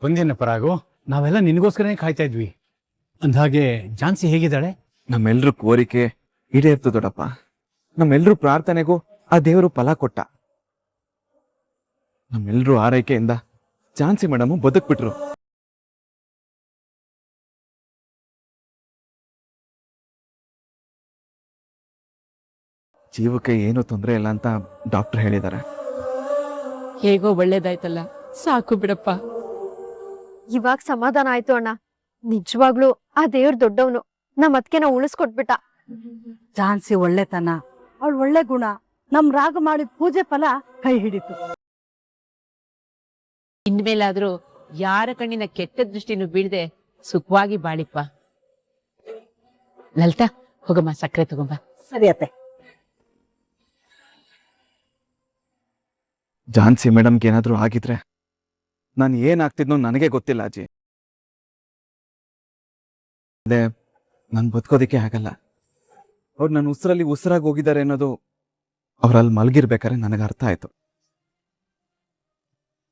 ಬಂದೇನ ಪರಾಗು, ನಾವೆಲ್ಲ ನಿನಗೋಸ್ಕರನೇ ಕಾಯ್ತಾ ಇದ್ವಿ. ಅಂದ್ಹಾಗೆ ಝಾನ್ಸಿ ಹೇಗಿದ್ದಾಳೆ? ನಮ್ಮೆಲ್ರೂ ಕೋರಿಕೆ ಈಡೇರ್ತು ದೊಡ್ಡಪ್ಪ. ನಮ್ಮೆಲ್ರೂ ಪ್ರಾರ್ಥನೆಗೂ ಆ ದೇವರು ಫಲ ಕೊಟ್ಟ. ನಮ್ಮೆಲ್ರೂ ಆರೈಕೆಯಿಂದ ಝಾನ್ಸಿ ಮೇಡಮ್ ಬದುಕ್ಬಿಟ್ರು. ಜೀವಕ್ಕೆ ಏನು ತೊಂದರೆ ಇಲ್ಲ ಅಂತ ಡಾಕ್ಟರ್ ಹೇಳಿದ್ದಾರೆ. ಹೇಗೋ ಒಳ್ಳೇದಾಯ್ತಲ್ಲ, ಸಾಕು ಬಿಡಪ್ಪ. ಇವಾಗ ಸಮಾಧಾನ ಆಯ್ತು ಅಣ್ಣ. ನಿಜವಾಗ್ಲೂ ಆ ದೇವ್ರ ದೊಡ್ಡವನು, ನಮ್ಮ ಅದ್ಕೆನ ಉಳಿಸ್ಕೊಟ್ಬಿಟ್ಟ. ಝಾನ್ಸಿ ಒಳ್ಳೆತನ, ಅವಳು ಒಳ್ಳೆ ಗುಣ, ನಮ್ ರಾಗ ಮಾಡಿ ಪೂಜೆ ಫಲ ಕೈ ಹಿಡಿತು. ಇನ್ಮೇಲಾದ್ರೂ ಯಾರ ಕಣ್ಣಿನ ಕೆಟ್ಟ ದೃಷ್ಟಿನೂ ಬೀಳದೆ ಸುಖವಾಗಿ ಬಾಳಿಪ್ಪ. ಲಲಿತಾ, ಹೋಗಮ್ಮ, ಸಕ್ಕರೆ ತಗೊಂಬ. ಸರಿ ಅತ್ತೆ. ಝಾನ್ಸಿ ಮೇಡಮ್ಗೆ ಏನಾದ್ರೂ ಆಗಿದ್ರೆ ನಾನು ಏನಾಗ್ತಿದ್ನೋ ನನಗೆ ಗೊತ್ತಿಲ್ಲ ಅಜ್ಜಿ. ಅದೇ ನಾನು ಬದುಕೋದಿಕ್ಕೆ ಆಗಲ್ಲ. ಅವ್ರು ನನ್ನ ಉಸಿರಲ್ಲಿ ಉಸಿರಾಗಿ ಹೋಗಿದ್ದಾರೆ ಅನ್ನೋದು ಅವ್ರಲ್ಲಿ ಮಲಗಿರ್ಬೇಕಾದ್ರೆ ನನಗೆ ಅರ್ಥ ಆಯ್ತು.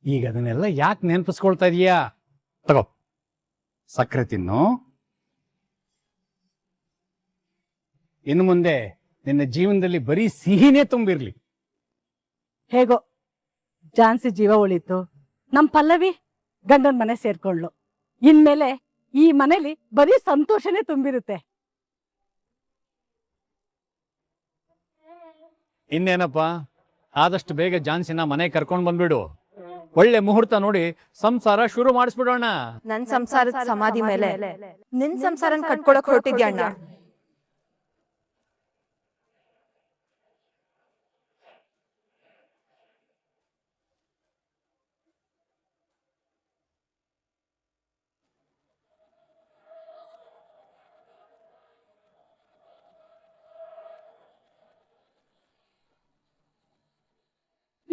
ಈಗ ಅದನ್ನೆಲ್ಲ ಯಾಕೆ ನೆನಪಿಸ್ಕೊಳ್ತಾ ಇದೀಯಾ? ತಗೋ, ಸಕ್ಕರೆ ತಿನ್ನು. ಇನ್ನು ಮುಂದೆ ನಿನ್ನ ಜೀವನದಲ್ಲಿ ಬರೀ ಸಿಹಿನೇ ತುಂಬಿರ್ಲಿ. ಹೇಗೋ ಝಾನ್ಸಿ ಜೀವ ಉಳಿತು, ನಮ್ ಪಲ್ಲವಿ ಗಂಡನ ಮನೆ ಸೇರ್ಕೊಳ್ಳು. ಇನ್ಮೇಲೆ ಈ ಮನೇಲಿ ಬರೀ ಸಂತೋಷನೇ ತುಂಬಿರುತ್ತೆ. ಇನ್ನೇನಪ್ಪ, ಆದಷ್ಟು ಬೇಗ ಝಾನ್ಸಿನ ಮನೆ ಕರ್ಕೊಂಡ್ ಬಂದ್ಬಿಡು. ಒಳ್ಳೆ ಮುಹೂರ್ತ ನೋಡಿ ಸಂಸಾರ ಶುರು ಮಾಡಿಸ್ಬಿಡೋಣ. ನನ್ ಸಂಸಾರದ ಸಮಾಧಿ ಮೇಲೆ ನಿನ್ ಸಂಸಾರನ್ ಕಟ್ಕೊಳಕ್ ಹೊರಟಿದ್ಯಾ ಅಣ್ಣ?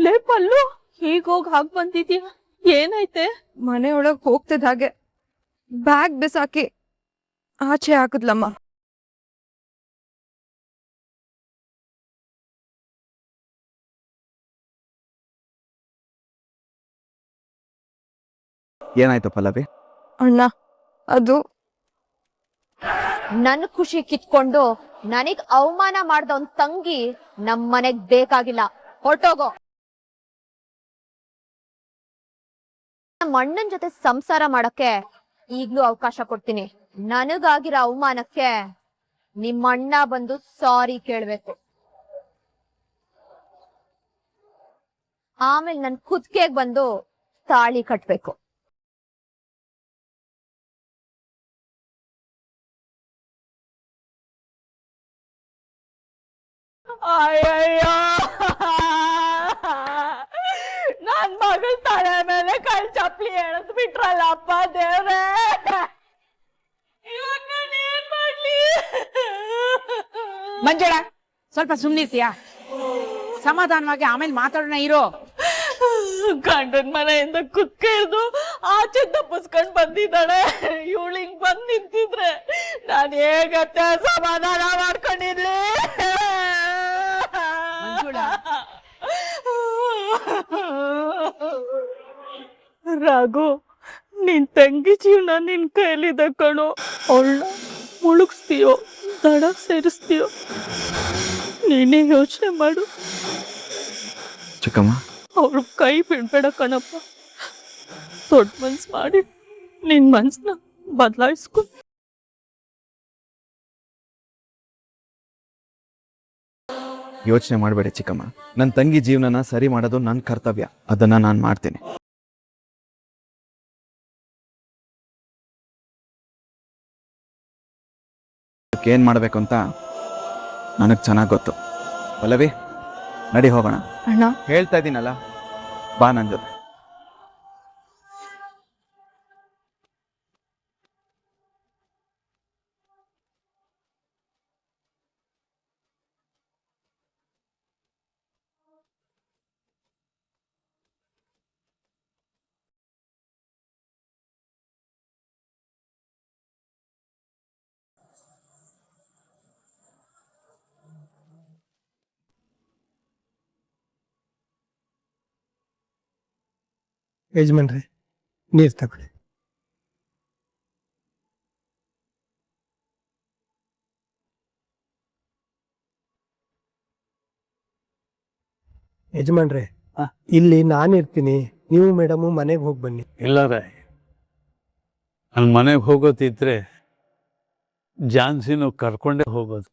ಲೇ ಪಲ್ಲು, ಹೀಗೋಗ್ ಹಾಗ್ ಬಂದಿದ್ಯಾ? ಏನಾಯ್ತೆ? ಮನೆ ಒಳಗ್ ಹೋಗ್ತಿದ್ ಹಾಗೆ ಬ್ಯಾಗ್ ಬಿಸಾಕಿ ಆಚೆ ಹಾಕದ್ಲಮ್ಮ. ಏನಾಯ್ತು ಪಲ್ಲವಿ? ಅಣ್ಣ, ಅದು ನನ್ ಖುಷಿ ಕಿತ್ಕೊಂಡು ನನಗ್ ಅವಮಾನ ಮಾಡ್ದ ಒಂದ್ ತಂಗಿ ನಮ್ ಮನೆಗ್ ಬೇಕಾಗಿಲ್ಲ. ಹೊರಟೋಗೋ. ನಮ್ಮ ಅಣ್ಣನ್ ಜೊತೆ ಸಂಸಾರ ಮಾಡಕ್ಕೆ ಈಗ್ಲೂ ಅವಕಾಶ ಕೊಡ್ತೀನಿ. ನನಗಾಗಿರೋ ಅವಮಾನಕ್ಕೆ ನಿಮ್ಮ ಅಣ್ಣ ಬಂದು ಸಾರಿ ಕೇಳ್ಬೇಕು. ಆಮೇಲೆ ನನ್ ಕುತ್ತಿಗೆಗ್ ಬಂದು ತಾಳಿ ಕಟ್ಬೇಕು. ಅಯ್ಯಯ್ಯೋ, ನನ್ ಮಗಳ ತಲೆ ಮೇಲೆ ಕಳ್ ಚಪ್ಲಿ ಎಳೆದ್ ಬಿಟ್ರಲ್ಲ ಅಪ್ಪ ದೇವ್ರೆ. ಇವಾಗ ನಾನ್ ಏನ್ ಮಾಡ್ಲಿ? ಮಂಜುಳ, ಸ್ವಲ್ಪ ಸುಮ್ನಿರ್ತೀಯಾ? ಸಮಾಧಾನವಾಗಿ ಆಮೇಲೆ ಮಾತಾಡೋಣ ಇರೋ. ಗಂಡನ್ ಮನೆಯಿಂದ ಕುತ್ಕೇಳ್ದು ಆಚೆ ತಪ್ಪಿಸ್ಕೊಂಡ್ ಬಂದಿದ್ದಾಳೆ. ಇವಳು ಹಿಂಗ್ ಬಂದ್ ನಿಂತಿದ್ರೆ ನಾನ್ ಹೇಗತ್ತೆ ಸಮಾಧಾನ ಮಾಡ್ಕೊಂಡಿರ್ಲಿ? ಮಂಜುಳ, ರಾಘು, ನಿನ್ ತಂಗಿ ಜೀವನ ನಿನ್ ಕೈಲಿದೆ ಕಣೋ. ಅವಳನ್ನ ಮುಳುಗಿಸ್ತೀಯೋ ದಡ ಸೇರಿಸ್ತೀಯೋ ನೀನೇ ಯೋಚನೆ ಮಾಡು. ಚಿಕ್ಕಮ್ಮ, ಅವ್ರ ಕೈ ಬಿಡ್ಬೇಡ ಕಣಪ್ಪ. ದೊಡ್ಡ ಮನ್ಸ್ ಮಾಡಿ ನಿನ್ ಮನ್ಸನ್ನ ಬದಲಾಯಿಸ್ಕೊ. ಯೋಚನೆ ಮಾಡಬೇಡಿ ಚಿಕ್ಕಮ್ಮ. ನನ್ನ ತಂಗಿ ಜೀವನನ ಸರಿ ಮಾಡೋದು ನನ್ನ ಕರ್ತವ್ಯ. ಅದನ್ನ ನಾನು ಮಾಡ್ತೀನಿ. ಏನ್ ಮಾಡ್ಬೇಕು ಅಂತ ನನಗ್ ಚೆನ್ನಾಗ್ ಗೊತ್ತು. ಪಲ್ಲವಿ, ನಡಿ ಹೋಗೋಣ. ಅಣ್ಣ, ಹೇಳ್ತಾ ಇದ್ದೀನಲ್ಲ, ಬಾ ನನ್ ಜೊತೆ. ಯಜಮಾನ್ರಿ, ನೀರು ತಗೊಳ್ಳಿ. ಯಜಮಾನ್ರೆ, ಇಲ್ಲಿ ನಾನಿರ್ತೀನಿ, ನೀವು ಮೇಡಮು ಮನೆಗೆ ಹೋಗಿ ಬನ್ನಿ. ಇಲ್ಲ ರಾಯ್, ನನ್ನ ಮನೆಗೆ ಹೋಗೋದಿದ್ರೆ ಜಾನ್ಸಿನೂ ಕರ್ಕೊಂಡೇ ಹೋಗೋದು.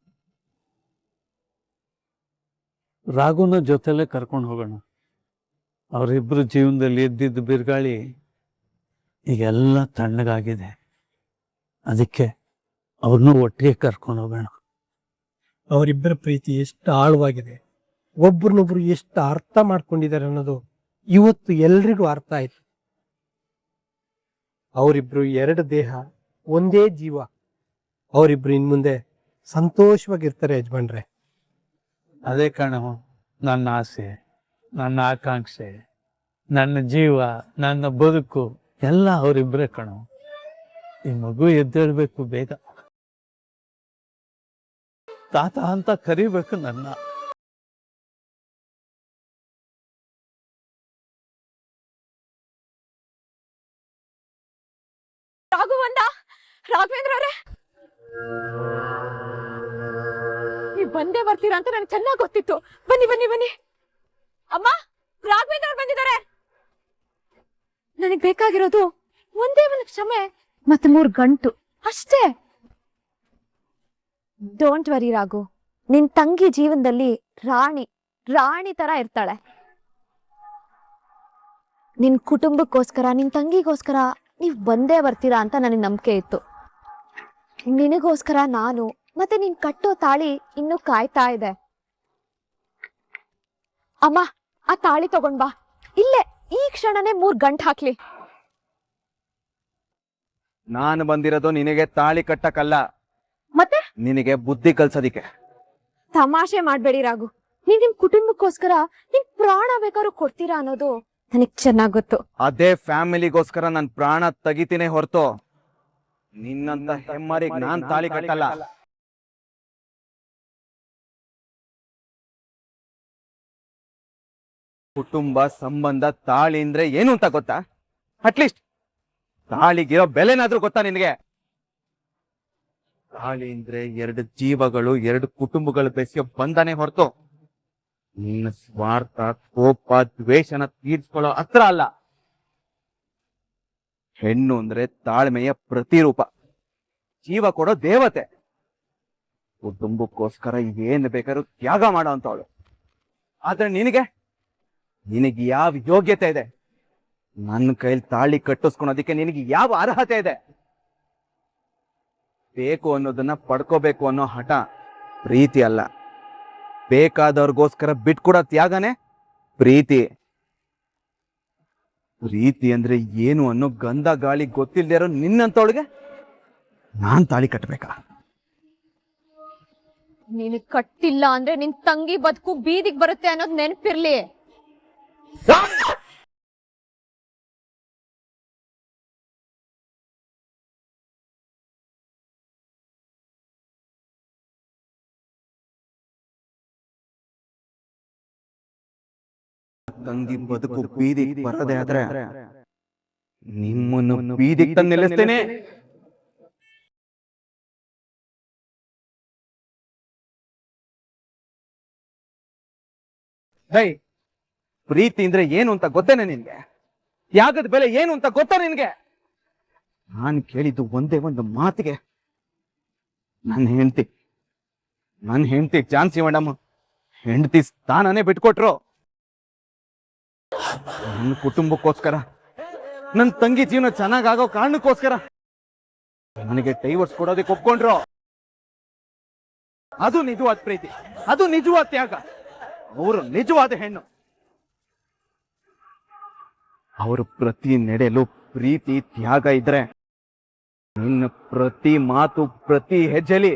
ರಾಘುನ ಜೊತೆಲೇ ಕರ್ಕೊಂಡು ಹೋಗೋಣ. ಅವರಿಬ್ಬರು ಜೀವನದಲ್ಲಿ ಎದ್ದಿದ್ದು ಬಿರುಗಾಳಿ ಈಗೆಲ್ಲ ತಣ್ಣಗಾಗಿದೆ. ಅದಕ್ಕೆ ಅವ್ರನ್ನೂ ಒಟ್ಟಿಗೆ ಕರ್ಕೊಂಡು ಹೋಗೋಣ. ಅವರಿಬ್ಬರ ಪ್ರೀತಿ ಎಷ್ಟು ಆಳವಾಗಿದೆ, ಒಬ್ರನ್ನೊಬ್ರು ಎಷ್ಟು ಅರ್ಥ ಮಾಡ್ಕೊಂಡಿದ್ದಾರೆ ಅನ್ನೋದು ಇವತ್ತು ಎಲ್ರಿಗೂ ಅರ್ಥ ಆಯ್ತು. ಅವರಿಬ್ರು ಎರಡು ದೇಹ, ಒಂದೇ ಜೀವ. ಅವರಿಬ್ರು ಇನ್ಮುಂದೆ ಸಂತೋಷವಾಗಿರ್ತಾರೆ ಯಜಮಾನ್ರೆ. ಅದೇ ಕಣೋ ನನ್ನ ಆಸೆ, ನನ್ನ ಆಕಾಂಕ್ಷೆ, ನನ್ನ ಜೀವ, ನನ್ನ ಬದುಕು ಎಲ್ಲ ಅವರಿಬ್ಬರೇ ಕಣೋ. ಈ ಮಗು ಎದ್ದೇಳ್ಬೇಕು ಬೇಗ, ತಾತ ಅಂತ ಕರಿಬೇಕು ನನ್ನ. ರಾಘವೇಂದ್ರ ಅವರೇ, ನೀವ್ ಬಂದೇ ಬರ್ತೀರಾ ಅಂತ ನನ್ಗೆ ಚೆನ್ನಾಗಿ ಗೊತ್ತಿತ್ತು. ಬನ್ನಿ ಬನ್ನಿ ಬನ್ನಿ. ಅಮ್ಮ, ರಾಘವೇಂದ್ರ ಅವ್ರು ಬಂದಿದ್ದಾರೆ. ನನಗ್ ಬೇಕಾಗಿರೋದು ಒಂದೇ ಒಂದು ಕ್ಷಮೆ ಮತ್ತೆ 3 ಗಂಟು ಅಷ್ಟೇ. ಡೋಂಟ್ ವರಿ ರಾಘು, ನಿನ್ ತಂಗಿ ಜೀವನದಲ್ಲಿ ರಾಣಿ ತರ ಇರ್ತಾಳೆ. ನಿನ್ ಕುಟುಂಬಕ್ಕೋಸ್ಕರ, ನಿನ್ ತಂಗಿಗೋಸ್ಕರ ನೀವ್ ಬಂದೇ ಬರ್ತೀರಾ ಅಂತ ನನಗೆ ನಂಬಿಕೆ ಇತ್ತು. ನಿನಗೋಸ್ಕರ ನಾನು ಮತ್ತೆ ನೀನ್ ಕಟ್ಟೋ ತಾಳಿ ಇನ್ನು ಕಾಯ್ತಾ ಇದೆ. ಅಮ್ಮ, ಆ ತಾಳಿ ತಗೊಂಡ್ ಬಾ. ಇಲ್ಲೇ ಈ ಕ್ಷಣನೇ 3 ಗಂಟು ಹಾಕ್ಲಿ. ನಾನು ಬಂದಿರೋದು ನಿನಗೆ ತಾಳಿ ಕಟ್ಟಕ್ಕಲ್ಲ, ಮತ್ತೆ ನಿನಗೆ ಬುದ್ಧಿ ಕಲ್ಸೋದಿಕ್ಕೆ. ತಮಾಷೆ ಮಾಡ್ಬೇಡಿ ರಾಘು. ನೀವ್ ನಿಮ್ ಕುಟುಂಬಕ್ಕೋಸ್ಕರ ನಿಮ್ ಪ್ರಾಣ ಬೇಕಾದ್ರೂ ಕೊಡ್ತೀರಾ ಅನ್ನೋದು ನನಗ್ ಚೆನ್ನಾಗ್ ಗೊತ್ತು. ಅದೇ ಫ್ಯಾಮಿಲಿಗೋಸ್ಕರ ನನ್ ಪ್ರಾಣ ತೆಗಿತೀನಿ ಹೊರತು ನಿನ್ನಂತ ಹೆಮ್ಮರಿಗೆ ನಾನ್ ತಾಳಿ ಕಟ್ಟಲ್ಲ. ಕುಟುಂಬ ಸಂಬಂಧ ತಾಳಿ ಅಂದ್ರೆ ಏನು ಅಂತ ಗೊತ್ತಾ? ಅಟ್ಲೀಸ್ಟ್ ತಾಳಿಗಿರೋ ಬೆಲೆನಾದ್ರೂ ಗೊತ್ತಾ ನಿನಗೆ? ತಾಳಿ ಅಂದ್ರೆ 2 ಜೀವಗಳು, 2 ಕುಟುಂಬಗಳು ಬೆಸೆಯೋ ಬಂಧನೆ ಹೊರತು ನಿನ್ನ ಸ್ವಾರ್ಥ, ಕೋಪ, ದ್ವೇಷನ ತೀರ್ಸ್ಕೊಳ್ಳೋ ಹತ್ರ ಅಲ್ಲ. ಹೆಣ್ಣು ಅಂದ್ರೆ ತಾಳ್ಮೆಯ ಪ್ರತಿರೂಪ, ಜೀವ ಕೊಡೋ ದೇವತೆ. ಕುಟುಂಬಕ್ಕೋಸ್ಕರ ಏನ್ ಬೇಕಾದ್ರೂ ತ್ಯಾಗ ಮಾಡೋ ಅಂತವಳು. ಆದ್ರೆ ನಿನಗೆ ಯಾವ ಯೋಗ್ಯತೆ ಇದೆ? ನನ್ನ ಕೈಲಿ ತಾಳಿ ಕಟ್ಟಿಸ್ಕೊಳೋದಿಕ್ಕೆ ನಿನಗೆ ಯಾವ ಅರ್ಹತೆ ಇದೆ? ಬೇಕು ಅನ್ನೋದನ್ನ ಪಡ್ಕೋಬೇಕು ಅನ್ನೋ ಹಠ ಪ್ರೀತಿ ಅಲ್ಲ. ಬೇಕಾದವ್ರಿಗೋಸ್ಕರ ಬಿಟ್ಕೊಡೋ ತ್ಯಾಗನೇ ಪ್ರೀತಿ. ಪ್ರೀತಿ ಅಂದ್ರೆ ಏನು ಅನ್ನೋ ಗಂಧ ಗಾಳಿ ಗೊತ್ತಿಲ್ಲದೆ ಇರೋ ನಿನ್ನಂತವಳಿಗೆ ನಾನ್ ತಾಳಿ ಕಟ್ಟಬೇಕಾ? ನೀನು ಕಟ್ಟಿಲ್ಲ ಅಂದ್ರೆ ನಿನ್ ತಂಗಿ ಬದುಕು ಬೀದಿಗೆ ಬರುತ್ತೆ ಅನ್ನೋದು ನೆನಪಿರ್ಲಿ. ತಂಗಿ ಬದುಕು ಬೀದಿಗೆ ಬರದೆ ಆದ್ರೆ ನಿಮ್ಮನ್ನು ಬೀದಿಗೆ ತಂದು ನಿಲ್ಲಿಸ್ತೇನೆ. ಪ್ರೀತಿ ಅಂದ್ರೆ ಏನು ಅಂತ ಗೊತ್ತೇನೆ ನಿನ್ಗೆ? ತ್ಯಾಗದ ಬೆಲೆ ಏನು ಅಂತ ಗೊತ್ತಾ ನಿನ್ಗೆ? ನಾನು ಕೇಳಿದ್ದು ಒಂದೇ ಒಂದು ಮಾತಿಗೆ, ನನ್ನ ಹೆಂಡತಿ ಝಾನ್ಸಿ ಮೇಡಮ್ ಹೆಂಡತಿ ಸ್ಥಾನನೇ ಬಿಟ್ಕೊಟ್ರು. ನನ್ನ ಕುಟುಂಬಕ್ಕೋಸ್ಕರ, ನನ್ನ ತಂಗಿ ಜೀವನ ಚೆನ್ನಾಗಾಗೋ ಕಾರಣಕ್ಕೋಸ್ಕರ ನನಗೆ ಡೈವರ್ಸ್ ಕೊಡೋದಕ್ಕೆ ಒಪ್ಕೊಂಡ್ರು. ಅದು ನಿಜವಾದ ಪ್ರೀತಿ, ಅದು ನಿಜವಾದ ತ್ಯಾಗ. ಅವರು ನಿಜವಾದ ಹೆಣ್ಣು. ಅವರು ಪ್ರತಿ ನಡೆಯಲು ಪ್ರೀತಿ, ತ್ಯಾಗ ಇದ್ರೆ ನಿನ್ನ ಪ್ರತಿ ಮಾತು, ಪ್ರತಿ ಹೆಜ್ಜೆಲಿ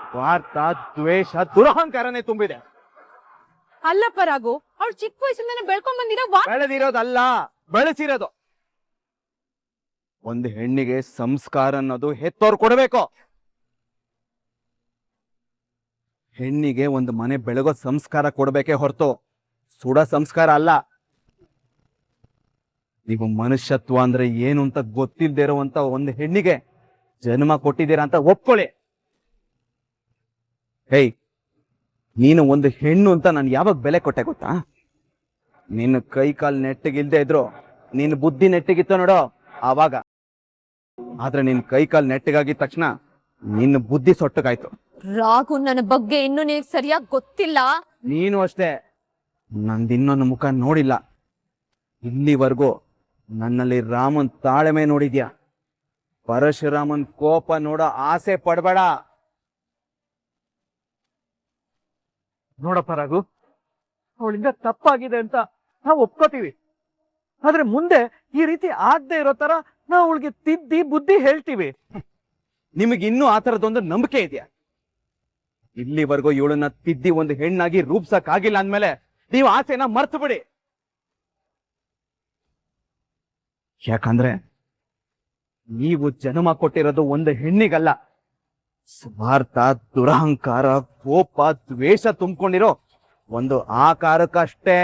ಸ್ವಾರ್ಥ, ದ್ವೇಷ, ದುರಹಂಕಾರನೇ ತುಂಬಿದೆ. ಅಲ್ಲಪ್ಪ ರಾಘು, ಅವ್ಳು ಚಿಕ್ಕ ವಯಸ್ಸಿಂದ ಬೆಳ್ಕೊಂಡ್ ಬಂದಿರೋ ಬೆಳೆದಿರೋದಲ್ಲ, ಬೆಳೆಸಿರೋದು. ಒಂದು ಹೆಣ್ಣಿಗೆ ಸಂಸ್ಕಾರ ಅನ್ನೋದು ಹೆತ್ತೋರು ಕೊಡಬೇಕು. ಹೆಣ್ಣಿಗೆ ಒಂದು ಮನೆ ಬೆಳಗೋ ಸಂಸ್ಕಾರ ಕೊಡ್ಬೇಕೇ ಹೊರತು ಸುಡ ಸಂಸ್ಕಾರ ಅಲ್ಲ. ನೀವು ಮನುಷ್ಯತ್ವ ಅಂದ್ರೆ ಏನು ಅಂತ ಗೊತ್ತಿಲ್ದೇ ಇರುವಂತ ಒಂದು ಹೆಣ್ಣಿಗೆ ಜನ್ಮ ಕೊಟ್ಟಿದ್ದೀರಾ ಅಂತ ಒಪ್ಕೊಳ್ಳಿ. ಹೇಯ್, ನೀನು ಒಂದು ಹೆಣ್ಣು ಅಂತ ನಾನು ಯಾವಾಗ ಬೆಲೆ ಕೊಟ್ಟೆ ಗೊತ್ತಾ? ನಿನ್ನ ಕೈ ಕಾಲು ನೆಟ್ಟಗಿಲ್ದೇ ಇದ್ರು ನಿನ್ನ ಬುದ್ಧಿ ನೆಟ್ಟಗಿತ್ತು ನೋಡೋ ಆವಾಗ. ಆದ್ರೆ ನಿನ್ ಕೈ ಕಾಲು ನೆಟ್ಟಗಾಗಿದ ತಕ್ಷಣ ನಿನ್ನ ಬುದ್ಧಿ ಸೊಟ್ಟಗಾಯ್ತು. ರಾಘು, ನನ್ನ ಬಗ್ಗೆ ಇನ್ನೂ ನಿನಗೆ ಸರಿಯಾಗಿ ಗೊತ್ತಿಲ್ಲ. ನೀನು ಅಷ್ಟೇ, ನಂದಿನ್ನೊಂದು ಮುಖ ನೋಡಿಲ್ಲ. ಇಲ್ಲಿವರೆಗೂ ನನ್ನಲ್ಲಿ ರಾಮನ್ ತಾಳ್ಮೆ ನೋಡಿದ್ಯಾ, ಪರಶುರಾಮನ್ ಕೋಪ ನೋಡೋ ಆಸೆ ಪಡ್ಬೇಡ. ನೋಡಪ್ಪ ರಘು, ಅವಳಿಂದ ತಪ್ಪಾಗಿದೆ ಅಂತ ನಾವು ಒಪ್ಕೋತೀವಿ. ಆದ್ರೆ ಮುಂದೆ ಈ ರೀತಿ ಆಗದೆ ಇರೋ ತರ ನಾವು ಅವಳಿಗೆ ತಿದ್ದಿ ಬುದ್ಧಿ ಹೇಳ್ತೀವಿ. ನಿಮಗೆ ಇನ್ನೂ ಆ ಥರದೊಂದು ನಂಬಿಕೆ ಇದೆಯಾ? ಇಲ್ಲಿವರೆಗೂ ಇವಳನ್ನ ತಿದ್ದಿ ಒಂದು ಹೆಣ್ಣಾಗಿ ರೂಪ್ಸಕ್ ಆಗಿಲ್ಲ ಅಂದ್ಮೇಲೆ ನೀವು ಆಸೆನ ಮರ್ತು ಬಿಡಿ. ಯಾಕಂದ್ರೆ ನೀವು ಜನ್ಮ ಕೊಟ್ಟಿರೋದು ಒಂದು ಹೆಣ್ಣಿಗಲ್ಲ, ಸ್ವಾರ್ಥ, ದುರಹಂಕಾರ, ಕೋಪ, ದ್ವೇಷ ತುಂಬಿಕೊಂಡಿರೋ ಒಂದು ಆಕಾರಕ್ಕಷ್ಟೇ.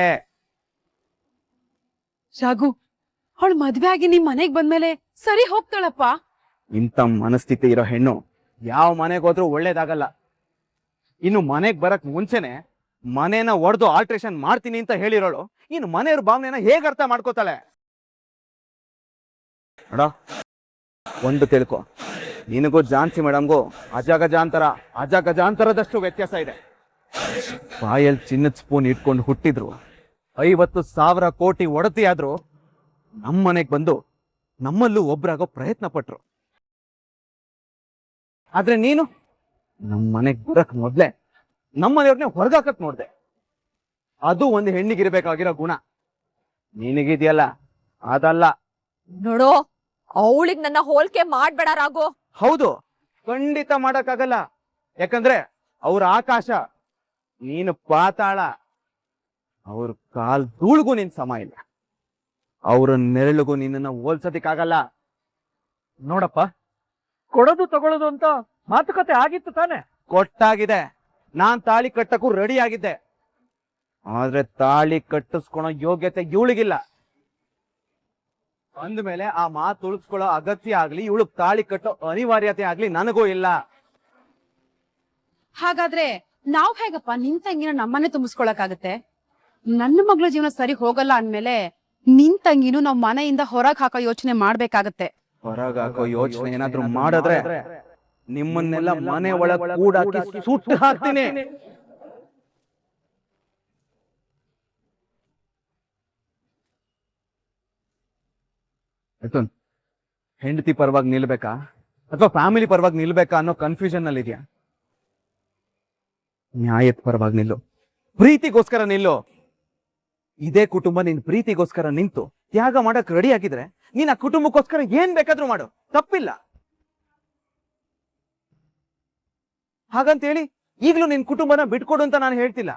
ರಾಘು, ಅವಳು ಮದ್ವೆ ಆಗಿ ನಿಮ್ ಮನೆಗ್ ಬಂದ್ಮೇಲೆ ಸರಿ ಹೋಗ್ತಾಳಪ್ಪ. ಇಂಥ ಮನಸ್ಥಿತಿ ಇರೋ ಹೆಣ್ಣು ಯಾವ ಮನೆಗೆ ಹೋದ್ರೂ ಒಳ್ಳೇದಾಗಲ್ಲ. ಇನ್ನು ಮನೆಗ್ ಬರಕ್ ಮುಂಚೆನೆ ಮನೇನ ಒಡೆದು ಆಲ್ಟ್ರೇಷನ್ ಮಾಡ್ತೀನಿ ಅಂತ ಹೇಳಿರೋಳು ಇನ್ನು ಮನೆಯವ್ರ ಭಾವನೆನ ಹೇಗೆ ಅರ್ಥ ಮಾಡ್ಕೋತಾಳೆ? ನೋಡ, ಒಂದು ತಿಳ್ಕೊ, ನಿನಗೂ ಝಾನ್ಸಿ ಮೇಡಮ್ಗೂ ಅಜಗಜಾಂತರದಷ್ಟು ವ್ಯತ್ಯಾಸ ಇದೆ. ಬಾಯಲ್ಲಿ ಚಿನ್ನದ ಸ್ಪೂನ್ ಇಟ್ಕೊಂಡು ಹುಟ್ಟಿದ್ರು, 50,000 ಕೋಟಿ ಒಡತಿ ಆದ್ರೂ ನಮ್ಮ ಮನೆಗ್ ಬಂದು ನಮ್ಮಲ್ಲೂ ಒಬ್ರಾಗೋ ಪ್ರಯತ್ನ ಪಟ್ರು. ಆದ್ರೆ ನೀನು ನಮ್ಮ ಮನೆಗ್ ಬರಕ್ ಮೊದ್ಲೆ ನಮ್ಮನೆಯವ್ರನ್ನೇ ಹೊರಗಾಕಕ್ ನೋಡ್ದೆ. ಅದು ಒಂದು ಹೆಣ್ಣಿಗಿರ್ಬೇಕಾಗಿರೋ ಗುಣ. ನಿನಗಿದೆಯಲ್ಲ ಅದಲ್ಲ. ನೋಡೋ, ಅವಳಿಗೆ ನನ್ನ ಹೋಲಿಕೆ ಮಾಡ್ಬೇಡ ರಾಘು. ಹೌದು, ಖಂಡಿತ ಮಾಡಕ್ಕಾಗಲ್ಲ. ಯಾಕಂದ್ರೆ ಅವ್ರ ಆಕಾಶ, ನೀನು ಪಾತಾಳ. ಅವ್ರ ಕಾಲ್ ಧೂಳ್ಗೂ ನಿನ್ ಸಮ ಇಲ್ಲ, ಅವ್ರ ನೆರಳಿಗೂ ನಿನ್ನನ್ನ ಹೋಲ್ಸೋದಿಕ್ಕಾಗಲ್ಲ. ನೋಡಪ್ಪ, ಕೊಡೋದು ತಗೊಳ್ಳೋದು ಅಂತ ಮಾತುಕತೆ ಆಗಿತ್ತು ತಾನೆ? ಕೊಟ್ಟಾಗಿದೆ, ನಾನ್ ತಾಳಿ ಕಟ್ಟಕ್ಕೂ ರೆಡಿ ಆಗಿದ್ದೆ. ಆದ್ರೆ ತಾಳಿ ಕಟ್ಟಿಸ್ಕೊಳೋ ಯೋಗ್ಯತೆ ಇವಳಿಗಿಲ್ಲ. ಅಂದ್ಮೇಲೆ ಆ ಮಾತು ಉಳಿಸ್ಕೊಳ್ಳೋ ಅಗತ್ಯ ಆಗ್ಲಿ, ಇವಳಿಗೆ ತಾಳಿ ಕಟ್ಟೋ ಅನಿವಾರ್ಯತೆ ಆಗ್ಲಿ ನನಗೂ ಇಲ್ಲ. ಹಾಗಾದ್ರೆ ನಾವ್ ಹೇಗಪ್ಪ ನಿನ್ ತಂಗಿನ ನಮ್ಮನೆ ತುಂಬಿಸ್ಕೊಳಕಾಗತ್ತೆ? ನನ್ನ ಮಗಳ ಜೀವನ ಸರಿ ಹೋಗಲ್ಲ ಅಂದ್ಮೇಲೆ ನಿನ್ ತಂಗಿನೂ ನಾವ್ ಮನೆಯಿಂದ ಹೊರಗ್ ಹಾಕೋ ಯೋಚನೆ ಮಾಡ್ಬೇಕಾಗತ್ತೆ. ಹೊರಗಾಕೋ ಯೋಚನೆ ಏನಾದ್ರೂ ಮಾಡಿದ್ರೆ ನಿಮ್ಮನ್ನೆಲ್ಲ ಮನೆ ಒಳಗ್ ಕೂಡಾಕಿ ಸುಟ್ಟು ಹಾಕ್ತೀನಿ. ಹೆಂಡತಿ ಪರವಾಗಿ ನಿಲ್ಬೇಕಾ ಅಥವಾ ಫ್ಯಾಮಿಲಿ ಪರವಾಗಿ ನಿಲ್ಬೇಕಾ ಅನ್ನೋ ಕನ್ಫ್ಯೂಷನ್ ನಲ್ಲಿ ಇದೆಯಾ? ನ್ಯಾಯದ ಪರವಾಗಿ ನಿಲ್ಲು, ಪ್ರೀತಿಗೋಸ್ಕರ ನಿಲ್ಲು. ಇದೇ ಕುಟುಂಬ ನಿನ್ ಪ್ರೀತಿಗೋಸ್ಕರ ನಿಂತು ತ್ಯಾಗ ಮಾಡಕ್ ರೆಡಿ ಆಗಿದ್ರೆ ನೀನ್ ಆ ಕುಟುಂಬಕ್ಕೋಸ್ಕರ ಏನ್ ಬೇಕಾದ್ರೂ ಮಾಡು, ತಪ್ಪಿಲ್ಲ. ಹಾಗಂತೇಳಿ ಈಗ್ಲೂ ನಿನ್ ಕುಟುಂಬನ ಬಿಟ್ಕೊಡು ಅಂತ ನಾನು ಹೇಳ್ತಿಲ್ಲ.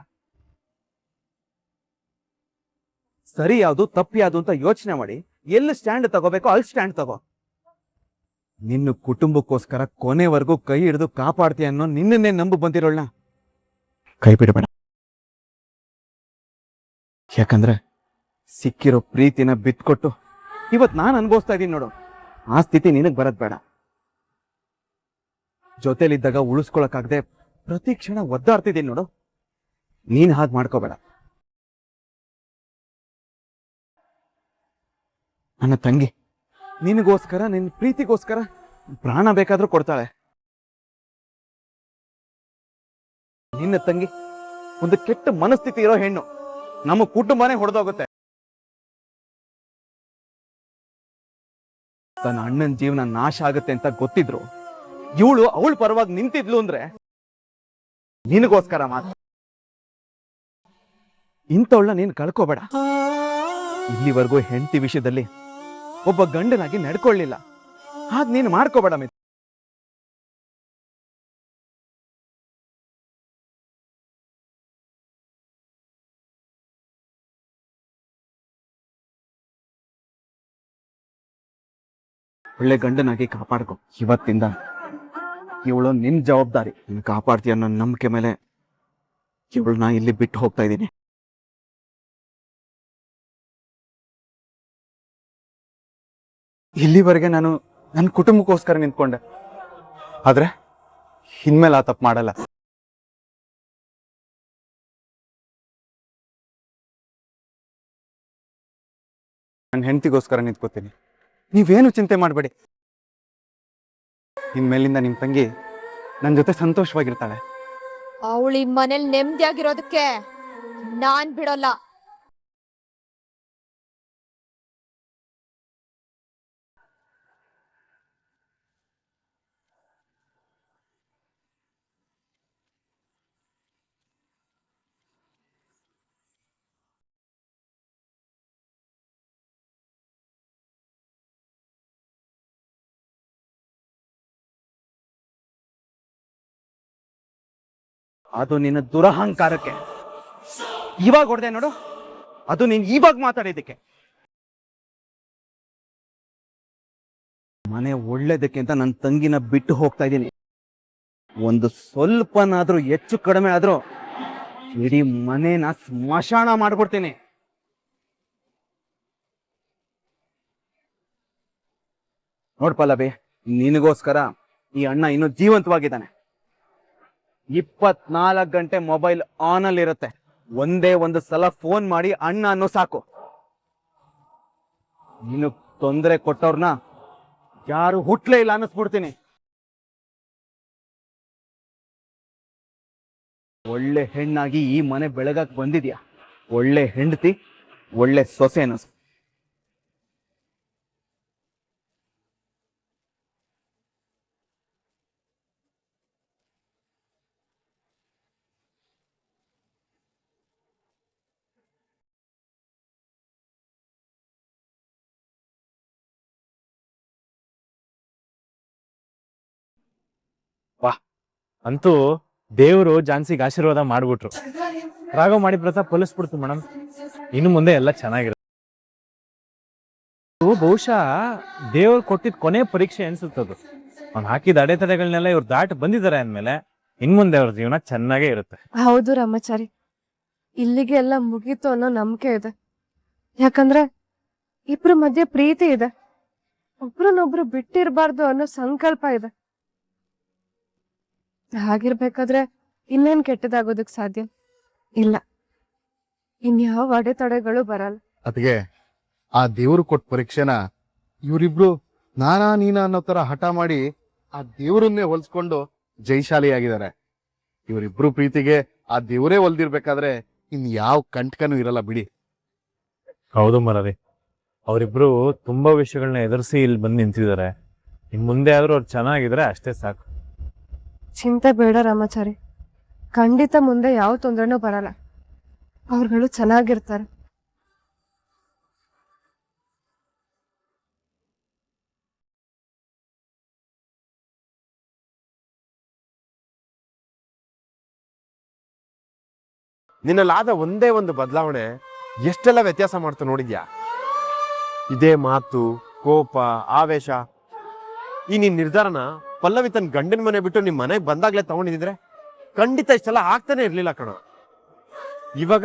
ಸರಿ ಯಾವ್ದು ತಪ್ಪು ಯಾವ್ದು ಅಂತ ಯೋಚನೆ ಮಾಡಿ ಎಲ್ಲಿ ಸ್ಟ್ಯಾಂಡ್ ತಗೋಬೇಕೋ ಅಲ್ಲಿ ಸ್ಟ್ಯಾಂಡ್ ತಗೋ. ನಿನ್ನ ಕುಟುಂಬಕ್ಕೋಸ್ಕರ ಕೊನೆವರೆಗೂ ಕೈ ಹಿಡಿದು ಕಾಪಾಡ್ತೀಯ ಅನ್ನೋ ನಿನ್ನನ್ನೇ ನಂಬು ಬಂದಿರೋಳ್ನ ಕೈ ಬಿಡಬೇಡ. ಯಾಕಂದ್ರೆ ಸಿಕ್ಕಿರೋ ಪ್ರೀತಿನ ಬಿತ್ಕೊಟ್ಟು ಇವತ್ ನಾನ್ ಅನ್ಭವಿಸ್ತಾ ಇದೀನಿ ನೋಡು, ಆ ಸ್ಥಿತಿ ನಿನಗ್ ಬರದ್ ಬೇಡ. ಜೊತೆಲಿದ್ದಾಗ ಉಳಿಸ್ಕೊಳಕ್ಕಾಗದೆ ಪ್ರತಿ ಕ್ಷಣ ಒದ್ದಾಡ್ತಿದ್ದೀನಿ ನೋಡು, ನೀನ್ ಹಾಗೆ ಮಾಡ್ಕೋಬೇಡ. ನನ್ನ ತಂಗಿ ನಿನಗೋಸ್ಕರ, ನಿನ್ನ ಪ್ರೀತಿಗೋಸ್ಕರ ಪ್ರಾಣ ಬೇಕಾದ್ರೂ ಕೊಡ್ತಾಳೆ. ನಿನ್ನ ತಂಗಿ ಒಂದು ಕೆಟ್ಟ ಮನಸ್ಥಿತಿ ಇರೋ ಹೆಣ್ಣು, ನಮ್ಮ ಕುಟುಂಬನೇ ಹೊಡೆದೋಗುತ್ತೆ. ತನ್ನ ಅಣ್ಣನ ಜೀವನ ನಾಶ ಆಗುತ್ತೆ ಅಂತ ಗೊತ್ತಿದ್ರು ಇವಳು ಅವಳ ಪರವಾಗಿ ನಿಂತಿದ್ಲು ಅಂದ್ರೆ ನಿನಗೋಸ್ಕರ ಮಾತ್ರ. ಇಂಥವಳನ್ನ ನೀನು ಕಳ್ಕೋಬೇಡ. ಇಲ್ಲಿವರೆಗೂ ಹೆಂಡತಿ ವಿಷಯದಲ್ಲಿ ಒಬ್ಬ ಗಂಡನಾಗಿ ನಡ್ಕೊಳ್ಳಿಲ್ಲ, ಹಾಗೆ ನೀನು ಮಾಡ್ಕೋಬೇಡ ಮಿತ್ರ. ಒಳ್ಳೆ ಗಂಡನಾಗಿ ಕಾಪಾಡ್ಕೊ. ಇವತ್ತಿಂದ ಇವಳು ನಿನ್ ಜವಾಬ್ದಾರಿ. ನೀನು ಕಾಪಾಡ್ತೀಯ ಅನ್ನೋ ನಂಬಿಕೆ ಮೇಲೆ ಇವಳನ್ನ ಇಲ್ಲಿ ಬಿಟ್ಟು ಹೋಗ್ತಾ ಇದ್ದೀನಿ. ಇಲ್ಲಿವರೆಗೆ ನಾನು ನನ್ನ ಕುಟುಂಬಕ್ಕೋಸ್ಕರ ನಿಂತ್ಕೊಂಡೆ, ಆದ್ರೆ ಇನ್ಮೇಲೆ ಆ ತಪ್ಪು ಮಾಡಲ್ಲ. ನನ್ನ ಹೆಂಡತಿಗೋಸ್ಕರ ನಿಂತ್ಕೋತೀನಿ. ನೀವೇನು ಚಿಂತೆ ಮಾಡಬೇಡಿ. ಇನ್ಮೇಲಿಂದ ನಿಮ್ಮ ತಂಗಿ ನನ್ನ ಜೊತೆ ಸಂತೋಷವಾಗಿರ್ತಾಳೆ. ಅವಳು ಈ ಮನೇಲಿ ನೆಮ್ಮದಿಯಾಗಿರೋದಕ್ಕೆ ನಾನ್ ಬಿಡೋಲ್ಲ. ಅದು ನಿನ್ನ ದುರಹಂಕಾರಕ್ಕೆ. ಇವಾಗ ಹೊಡೆದೆ ನೋಡು, ಅದು ನೀನ್ ಇವಾಗ ಮಾತಾಡಿದ್ದಕ್ಕೆ. ಮನೆ ಒಳ್ಳೇದಕ್ಕೆ ಅಂತ ನನ್ನ ತಂಗಿನ ಬಿಟ್ಟು ಹೋಗ್ತಾ ಇದ್ದೀನಿ. ಒಂದು ಸ್ವಲ್ಪನಾದ್ರೂ ಹೆಚ್ಚು ಕಡಿಮೆ ಆದ್ರೂ ಇಡೀ ಮನೇನ ಸ್ಮಶಾನ ಮಾಡ್ಕೊಡ್ತೀನಿ. ನೋಡ್ ಪಲ್ಲವಿ, ನಿನಗೋಸ್ಕರ ಈ ಅಣ್ಣ ಇನ್ನೂ ಜೀವಂತವಾಗಿದ್ದಾನೆ. 24 ಗಂಟೆ ಮೊಬೈಲ್ ಆನ್ ಅಲ್ಲಿ ಇರುತ್ತೆ. ಒಂದೇ ಒಂದು ಸಲ ಫೋನ್ ಮಾಡಿ ಅಣ್ಣ ಅನ್ನೋ ಸಾಕು. ನೀನು ತೊಂದರೆ ಕೊಟ್ಟವ್ರನ್ನ ಯಾರು ಹುಟ್ಲೇ ಇಲ್ಲ ಅನ್ನಿಸ್ಬಿಡ್ತೀನಿ. ಒಳ್ಳೆ ಹೆಣ್ಣಾಗಿ ಈ ಮನೆ ಬೆಳಗಕ್ ಬಂದಿದ್ಯಾ. ಒಳ್ಳೆ ಹೆಂಡತಿ, ಒಳ್ಳೆ ಸೊಸೆ ಅನ್ನಿಸ್. ಅಂತೂ ದೇವರು ಝಾನ್ಸಿಗೆ ಆಶೀರ್ವಾದ ಮಾಡ್ಬಿಟ್ರು. ರಾಘವ್ ಮಾಡಿ ಪ್ರತಾಪ್ ಪೊಲಿಸ್ಬಿಡ್ತು ಮೇಡಮ್. ಇನ್ನು ಮುಂದೆ ಎಲ್ಲ ಚೆನ್ನಾಗಿರುತ್ತೆ. ಬಹುಶಃ ದೇವ್ರು ಕೊಟ್ಟಿದ್ ಕೊನೆ ಪರೀಕ್ಷೆ ಅನ್ಸುತ್ತದು. ಅವ್ನು ಹಾಕಿದ ಅಡೆತಡೆಗಳನ್ನೆಲ್ಲ ಇವ್ರು ದಾಟಿ ಬಂದಿದ್ದಾರೆ ಅಂದ್ಮೇಲೆ ಇನ್ ಮುಂದೆ ಅವ್ರ ಜೀವನ ಚೆನ್ನಾಗೇ ಇರುತ್ತೆ. ಹೌದು ರಾಮಾಚಾರಿ, ಇಲ್ಲಿಗೆ ಎಲ್ಲ ಮುಗೀತು ಅನ್ನೋ ನಂಬಿಕೆ ಇದೆ. ಯಾಕಂದ್ರೆ ಇಬ್ರ ಮಧ್ಯೆ ಪ್ರೀತಿ ಇದೆ, ಒಬ್ರನ್ನೊಬ್ರು ಬಿಟ್ಟಿರ್ಬಾರ್ದು ಅನ್ನೋ ಸಂಕಲ್ಪ ಇದೆ. ಹಾಗಿರ್ಬೇಕಾದ್ರೆ ಇನ್ನೇನ್ ಕೆಟ್ಟದಾಗೋದಕ್ ಸಾಧ್ಯ ಇಲ್ಲ. ಇನ್ಯಾವ ಅಡೆತಡೆಗಳು ಬರಲ್ಲ. ಅದಕ್ಕೆ ಆ ದೇವ್ರು ಕೊಟ್ಟ ಪರೀಕ್ಷೆನ ಇವರಿಬ್ರು ನಾನಾ ನೀನಾ ಅನ್ನೋ ತರ ಹಠ ಮಾಡಿ ಆ ದೇವರನ್ನೇ ಹೊಲ್ಸ್ಕೊಂಡು ಜೈಶಾಲಿಯಾಗಿದ್ದಾರೆ. ಇವರಿಬ್ರು ಪ್ರೀತಿಗೆ ಆ ದೇವರೇ ಒಲ್ದಿರ್ಬೇಕಾದ್ರೆ ಇನ್ ಯಾವ ಕಂಟಕನೂ ಇರಲ್ಲ ಬಿಡಿ. ಹೌದು ಮರರಿ, ಅವರಿಬ್ರು ತುಂಬಾ ವಿಷಯಗಳನ್ನ ಎದುರಿಸಿ ಇಲ್ಲಿ ಬಂದು ನಿಂತಿದ್ದಾರೆ. ಇನ್ ಮುಂದೆ ಆದ್ರೂ ಅವ್ರು ಚೆನ್ನಾಗಿದ್ರೆ ಅಷ್ಟೇ ಸಾಕು. ಚಿಂತೆ ಬೇಡ ರಾಮಾಚಾರಿ, ಖಂಡಿತ ಮುಂದೆ ಯಾವ ತೊಂದರೆನೂ ಬರಲ್ಲ. ಅವ್ರುಗಳು ಚೆನ್ನಾಗಿರ್ತಾರೆ. ನಿನ್ನಲ್ಲಾದ ಒಂದೇ ಒಂದು ಬದಲಾವಣೆ ಎಷ್ಟೆಲ್ಲ ವ್ಯತ್ಯಾಸ ಮಾಡ್ತು ನೋಡಿದ್ಯಾ. ಇದೇ ಮಾತು, ಕೋಪ, ಆವೇಶ, ಈ ನಿನ್ ನಿರ್ಧಾರನ ಪಲ್ಲವಿ ತನ್ನ ಗಂಡನ ಮನೆ ಬಿಟ್ಟು ನಿಮ್ ಮನೆಗೆ ಬಂದಾಗ್ಲೇ ತಗೊಂಡಿದ್ರೆ ಖಂಡಿತ ಇಷ್ಟೆಲ್ಲ ಆಗ್ತಾನೆ ಇರ್ಲಿಲ್ಲ ಕಣ. ಇವಾಗ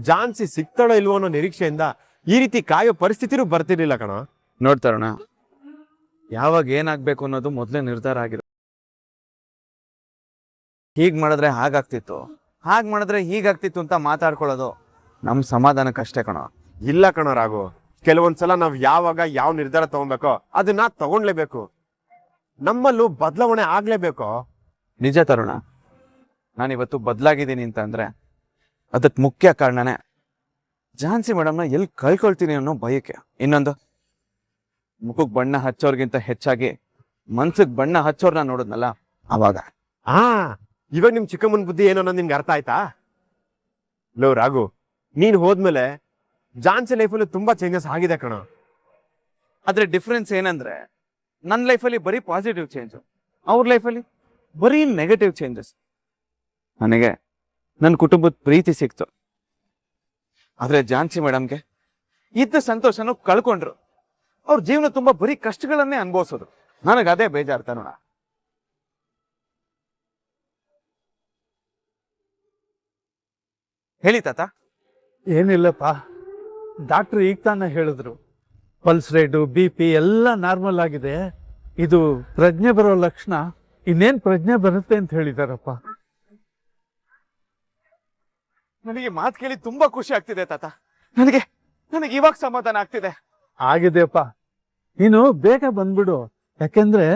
ಝಾನ್ಸಿ ಸಿಗ್ತಾಳೋ ಇಲ್ವೋ ಅನ್ನೋ ನಿರೀಕ್ಷೆಯಿಂದ ಈ ರೀತಿ ಕಾಯೋ ಪರಿಸ್ಥಿತಿನೂ ಬರ್ತಿರ್ಲಿಲ್ಲ ಕಣ. ನೋಡ್ತಾರೋಣ, ಯಾವಾಗ ಏನಾಗ್ಬೇಕು ಅನ್ನೋದು ಮೊದಲೇ ನಿರ್ಧಾರ ಆಗಿದೆ. ಹೀಗ್ ಮಾಡಿದ್ರೆ ಹಾಗಾಗ್ತಿತ್ತು, ಹಾಗೆ ಮಾಡಿದ್ರೆ ಹೀಗಾಗ್ತಿತ್ತು ಅಂತ ಮಾತಾಡ್ಕೊಳ್ಳೋದು ನಮ್ ಸಮಾಧಾನಕ್ಕಷ್ಟೇ ಕಣ. ಇಲ್ಲ ಕಣ ರಾಘು, ಕೆಲವೊಂದ್ಸಲ ನಾವ್ ಯಾವಾಗ ಯಾವ ನಿರ್ಧಾರ ತಗೊಬೇಕೋ ಅದನ್ನ ತಗೊಂಡ್ಲೇಬೇಕು. ನಮ್ಮಲ್ಲೂ ಬದಲಾವಣೆ ಆಗ್ಲೇಬೇಕು. ನಿಜ ತರುಣ, ನಾನಿವತ್ತು ಬದಲಾಗಿದ್ದೀನಿ ಅಂತ ಅಂದ್ರೆ ಅದಕ್ಕೆ ಮುಖ್ಯ ಕಾರಣನೇ ಝಾನ್ಸಿ ಮೇಡಮ್ನ ಎಲ್ಲಿ ಕಳ್ಕೊಳ್ತೀನಿ ಅನ್ನೋ ಭಯಕ್ಕೆ. ಇನ್ನೊಂದು, ಮುಖಕ್ಕೆ ಬಣ್ಣ ಹಚ್ಚೋರ್ಗಿಂತ ಹೆಚ್ಚಾಗಿ ಮನ್ಸಿಗೆ ಬಣ್ಣ ಹಚ್ಚೋರ್ನ ನೋಡಿದ್ನಲ್ಲ ಅವಾಗ. ಇವಾಗ ನಿಮ್ ಚಿಕ್ಕಮ್ಮನ ಬುದ್ಧಿ ಏನೋ ಅನ್ನೋದು ನಿನ್ಗೆ ಅರ್ಥ ಆಯ್ತಾ? ಲೋ ರಾಘು, ನೀನ್ ಹೋದ್ಮೇಲೆ ಝಾನ್ಸಿ ಲೈಫಲ್ಲಿ ತುಂಬಾ ಚೇಂಜಸ್ ಆಗಿದೆ ಕಣ. ಆದ್ರೆ ಡಿಫ್ರೆನ್ಸ್ ಏನಂದ್ರೆ ನನ್ನ ಲೈಫಲ್ಲಿ ಬರೀ ಪಾಸಿಟಿವ್ ಚೇಂಜು, ಅವ್ರ ಲೈಫಲ್ಲಿ ಬರೀ ನೆಗೆಟಿವ್ ಚೇಂಜಸ್. ನನಗೆ ನನ್ನ ಕುಟುಂಬದ ಪ್ರೀತಿ ಸಿಕ್ತು, ಆದ್ರೆ ಝಾನ್ಸಿ ಮೇಡಮ್ಗೆ ಇದ್ದ ಸಂತೋಷನೂ ಕಳ್ಕೊಂಡ್ರು. ಅವ್ರ ಜೀವನ ತುಂಬಾ ಬರೀ ಕಷ್ಟಗಳನ್ನೇ ಅನುಭವಿಸೋದು. ನನಗೆ ಅದೇ ಬೇಜಾರ್ತ ನೋಡ. ಹೇಳಿ ತಾತ. ಏನಿಲ್ಲಪ್ಪ, ಡಾಕ್ಟ್ರು ಈಗ ತಾನೇ ಹೇಳಿದ್ರು ಪಲ್ಸ್ ರೇಟು BP ಎಲ್ಲ ನಾರ್ಮಲ್ ಆಗಿದೆ. ಇದು ಪ್ರಜ್ಞೆ ಬರೋ ಲಕ್ಷಣ. ಇನ್ನೇನ್ ಪ್ರಜ್ಞೆ ಬರುತ್ತೆ ಅಂತ ಹೇಳಿದಾರಪ್ಪ. ನನಗೆ ಮಾತು ಕೇಳಿ ತುಂಬಾ ಖುಷಿ ಆಗ್ತಿದೆ ತಾತ. ನನಗೆ ಇವಾಗ ಸಮಾಧಾನ ಆಗ್ತಿದೆ. ಆಗಿದೆಯಪ್ಪ, ನೀನು ಬೇಗ ಬಂದ್ಬಿಡು. ಯಾಕೆಂದ್ರೆ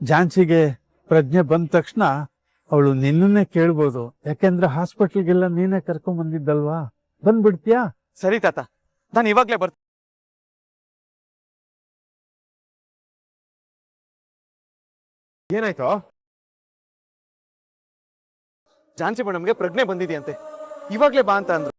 ಝಾನ್ಸಿಗೆ ಪ್ರಜ್ಞೆ ಬಂದ ತಕ್ಷಣ ಅವಳು ನಿನ್ನನ್ನೇ ಕೇಳ್ಬೋದು. ಯಾಕೆಂದ್ರೆ ಹಾಸ್ಪಿಟಲ್ಗೆಲ್ಲ ನೀನೇ ಕರ್ಕೊಂಡ್ ಬಂದಿದ್ದಲ್ವಾ. ಬಂದ್ಬಿಡ್ತೀಯಾ? ಸರಿ ತಾತ, ನಾನು ಇವಾಗ್ಲೇ ಬರ್ತೀನಿ. ಏನಾಯ್ತು? ಝಾನ್ಸಿ ಮೇಡಮ್ಗೆ ಪ್ರಜ್ಞೆ ಬಂದಿದೆಯಂತೆ, ಇವಾಗ್ಲೇ ಬಾ ಅಂತ ಅಂದ್ರು.